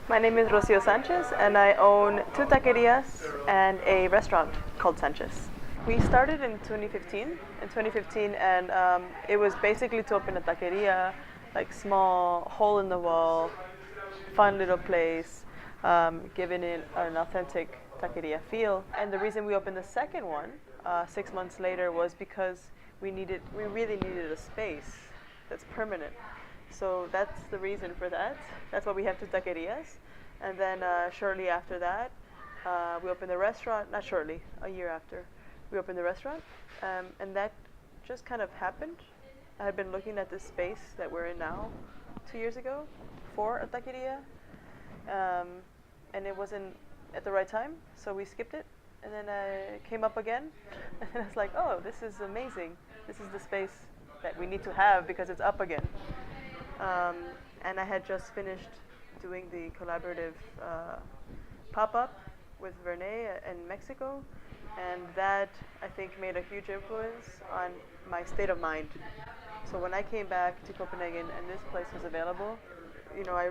My name is Rosio Sanchéz, and I own two taquerías and a restaurant called Sanchéz. We started in 2015, and it was basically to open a taqueria, like small, hole in the wall, fun little place, giving it an authentic taqueria feel. And the reason we opened the second one 6 months later was because we really needed a space that's permanent. So that's the reason for that. That's why we have two taquerias. And then shortly after that, we opened the restaurant. Not shortly, a year after, we opened the restaurant. And that just kind of happened. I had been looking at this space that we're in now 2 years ago for a taqueria. And it wasn't at the right time, so we skipped it. And then I came up again, and I was like, oh, this is amazing. This is the space that we need to have because it's up again. And I had just finished doing the collaborative pop-up with Vernay in Mexico, and that I think made a huge influence on my state of mind. So when I came back to Copenhagen and this place was available, I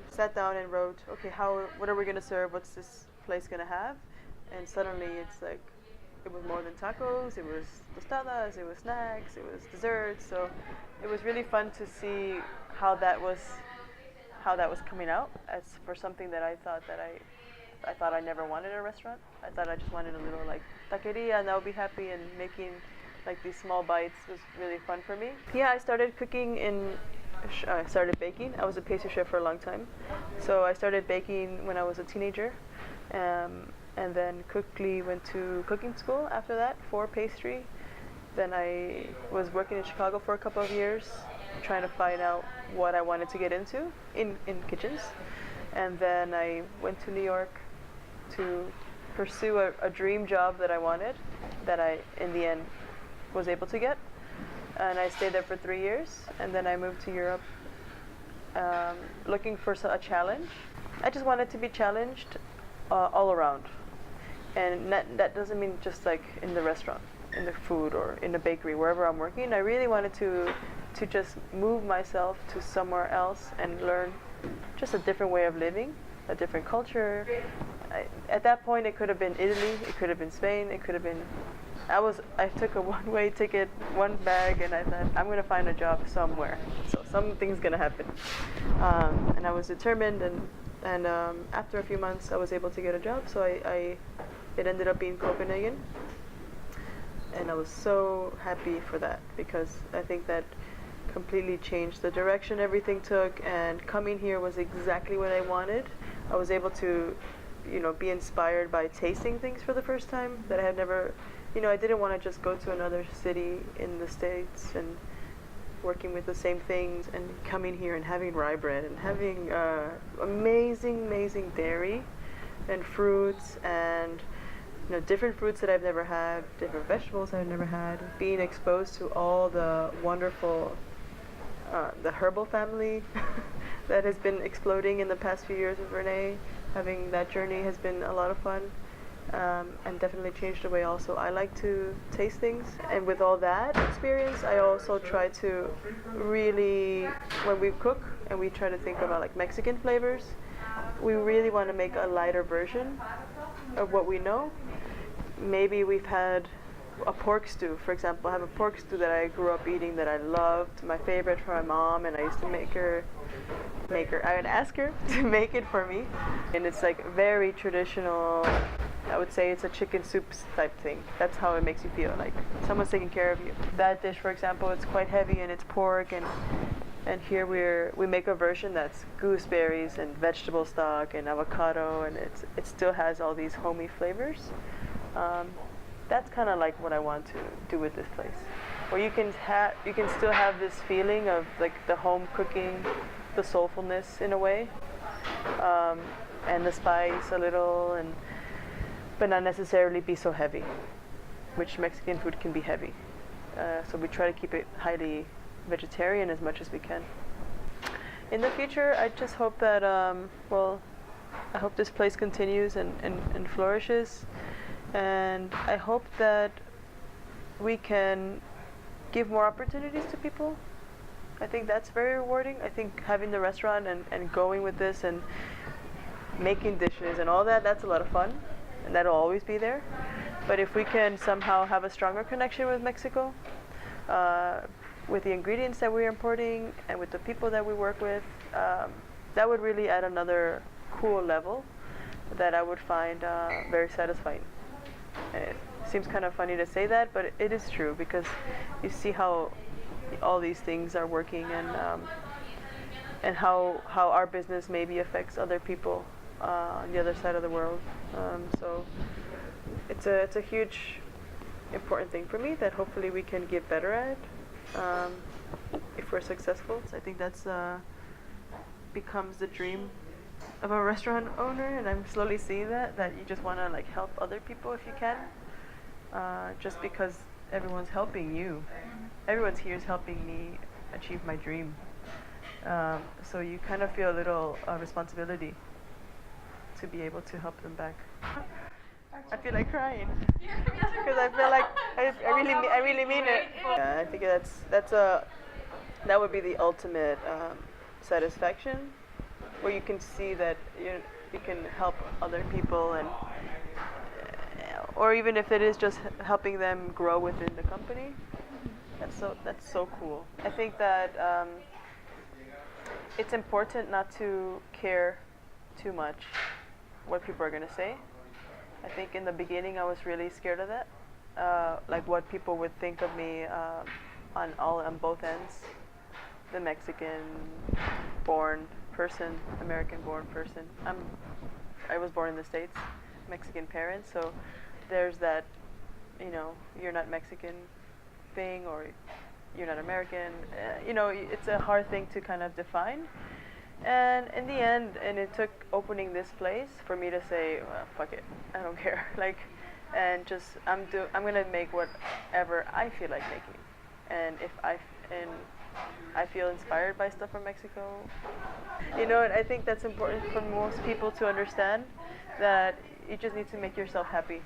sat down and wrote, okay, what are we going to serve? What's this place going to have? And suddenly it's like, it was more than tacos, it was tostadas, it was snacks, it was desserts. So it was really fun to see how that was coming out as for something that I thought I never wanted a restaurant. I thought I just wanted a little like taqueria and I would be happy, and making like these small bites was really fun for me. Yeah, I started baking. I was a pastry chef for a long time. So I started baking when I was a teenager. And then quickly went to cooking school after that for pastry. Then I was working in Chicago for a couple of years, trying to find out what I wanted to get into in kitchens. And then I went to New York to pursue a dream job that I wanted, that I, in the end, was able to get. And I stayed there for 3 years, and then I moved to Europe looking for a challenge. I just wanted to be challenged all around. And that doesn't mean just like in the restaurant, in the food, or in the bakery, wherever I'm working. I really wanted to just move myself to somewhere else and learn just a different way of living, a different culture. At that point, it could have been Italy, it could have been Spain, it could have been... I took a one-way ticket, one bag, and I thought, I'm going to find a job somewhere. So something's going to happen. And I was determined, and after a few months, I was able to get a job. So it ended up being Copenhagen. And I was so happy for that, because I think that completely changed the direction everything took, and coming here was exactly what I wanted. I was able to, be inspired by tasting things for the first time that I had never... I didn't want to just go to another city in the States and working with the same things, and coming here and having rye bread and having amazing dairy and fruits, and different fruits that I've never had, different vegetables I've never had, being exposed to all the wonderful the herbal family that has been exploding in the past few years with Renee. Having that journey has been a lot of fun. And definitely changed the way also I like to taste things. And with all that experience, I also try to really, when we cook and we try to think about like Mexican flavors, we really want to make a lighter version of what we know. Maybe we've had a pork stew, for example. I have a pork stew that I grew up eating that I loved, my favorite from my mom, and I used to I would ask her to make it for me. And it's like very traditional. I would say it's a chicken soup type thing. That's how it makes you feel, like someone's taking care of you. That dish, for example, it's quite heavy and it's pork, and here we make a version that's gooseberries and vegetable stock and avocado, and it still has all these homey flavors. That's kind of like what I want to do with this place, where you can still have this feeling of like the home cooking, the soulfulness in a way, and the spice a little, but not necessarily be so heavy, which Mexican food can be heavy. So we try to keep it highly vegetarian as much as we can. In the future, I just hope that, I hope this place continues and flourishes. And I hope that we can give more opportunities to people. I think that's very rewarding. I think having the restaurant and going with this and making dishes and all that, that's a lot of fun, and that'll always be there. But if we can somehow have a stronger connection with Mexico, with the ingredients that we're importing and with the people that we work with, that would really add another cool level that I would find very satisfying. It seems kind of funny to say that, but it is true, because you see how all these things are working, and how our business maybe affects other people on the other side of the world. So it's a huge important thing for me that hopefully we can get better at if we're successful. So I think that's becomes the dream of a restaurant owner, and I'm slowly seeing that you just want to like help other people if you can, just because everyone's helping you. Everyone's here is helping me achieve my dream. So you kind of feel a little responsibility to be able to help them back. I feel like crying because I feel like I really mean it. Yeah, I think that would be the ultimate satisfaction, where you can see that you can help other people, and or even if it is just helping them grow within the company. That's so cool. I think that it's important not to care too much what people are going to say. I think in the beginning I was really scared of that, like what people would think of me on both ends. The Mexican-born person, American-born person. I was born in the States, Mexican parents, so there's that, you're not Mexican thing, or you're not American. It's a hard thing to kind of define. And in the end, and it took opening this place for me to say, well, fuck it, I don't care. And just I'm gonna make whatever I feel like making. And if I feel inspired by stuff from Mexico, and I think that's important for most people to understand, that you just need to make yourself happy.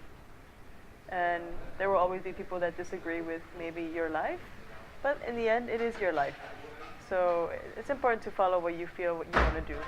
And there will always be people that disagree with maybe your life, but in the end, it is your life. So it's important to follow what you feel, what you want to do.